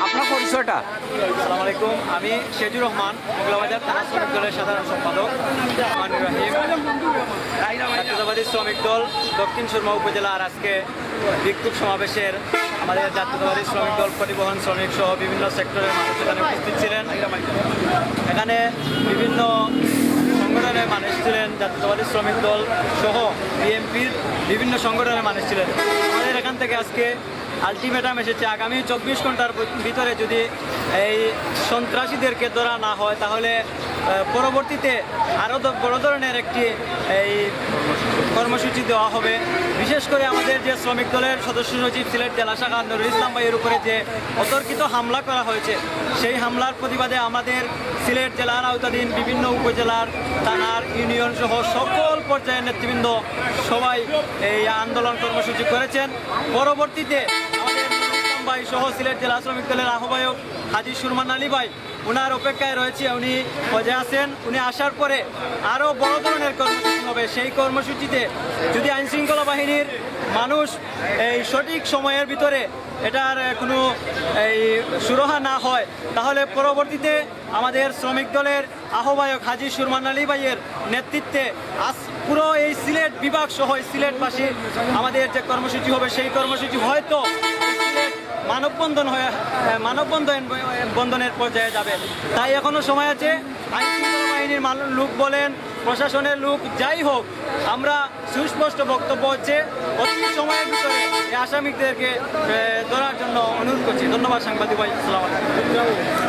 আপনার পরিচয়টা? আসসালামু আলাইকুম, আমি শেজুর রহমান, মোগলাবাজার থানা শ্রমিক দলের সাধারণ সম্পাদক। রহমানুর রহিম, জাতীয়তাবাদী শ্রমিক দল দক্ষিণ সুরমা উপজেলার আজকে বিক্ষোভ সমাবেশের আমাদের জাতীয়তাবাদী শ্রমিক দল, পরিবহন শ্রমিক সহ বিভিন্ন সেক্টরের মানুষ এখানে উপস্থিত ছিলেন। এখানে বিভিন্ন সংগঠনের মানুষ ছিলেন, জাতীয়তাবাদী শ্রমিক দল সহ বিএনপির বিভিন্ন সংগঠনের মানুষ ছিলেন। আমাদের এখান থেকে আজকে আলটিমেটাম এসেছে, আগামী 24 ঘন্টার ভিতরে যদি এই সন্ত্রাসীদেরকে ধরা না হয় তাহলে পরবর্তীতে আরও বড় ধরনের একটি এই কর্মসূচি দেওয়া হবে। বিশেষ করে আমাদের যে শ্রমিক দলের সদস্য সচিব সিলেট জেলা শাখা নুরুল ইসলাম ভাইয়ের উপরে যে অতর্কিত হামলা করা হয়েছে, সেই হামলার প্রতিবাদে আমাদের সিলেট জেলার আওতাধীন বিভিন্ন উপজেলার, থানার, ইউনিয়ন সহ সকল পর্যায়ের নেতৃবৃন্দ সবাই এই আন্দোলন কর্মসূচি করেছেন। পরবর্তীতে আমাদের নুরুল ইসলাম ভাই সহ সিলেট জেলা শ্রমিক দলের আহ্বায়ক হাজী সুরমান আলী ভাই, ওনার অপেক্ষায় রয়েছে, উনি পদে আছেন। উনি আসার পরে আরও বড় ধরনের কর্মসূচি হবে। সেই কর্মসূচিতে যদি আইনশৃঙ্খলা বাহিনীর মানুষ এই সঠিক সময়ের ভিতরে এটার কোনো এই সুরাহা না হয় তাহলে পরবর্তীতে আমাদের শ্রমিক দলের আহ্বায়ক হাজী সুরমান আলী ভাইয়ের নেতৃত্বে পুরো এই সিলেট বিভাগ সহ সিলেটবাসী আমাদের যে কর্মসূচি হবে, সেই কর্মসূচি হয়তো মানববন্ধনের পর্যায়ে যাবে। তাই এখনো সময় আছে। আইনশৃঙ্খলা বাহিনীর লোক বলেন, প্রশাসনের লোক যাই হোক, আমরা সুস্পষ্ট বক্তব্য হচ্ছে অতি সময়ের ভিতরে এই আসামিদেরকে ধরার জন্য অনুরোধ করছি। ধন্যবাদ সাংবাদিক ভাই, আসসালামু আলাইকুম।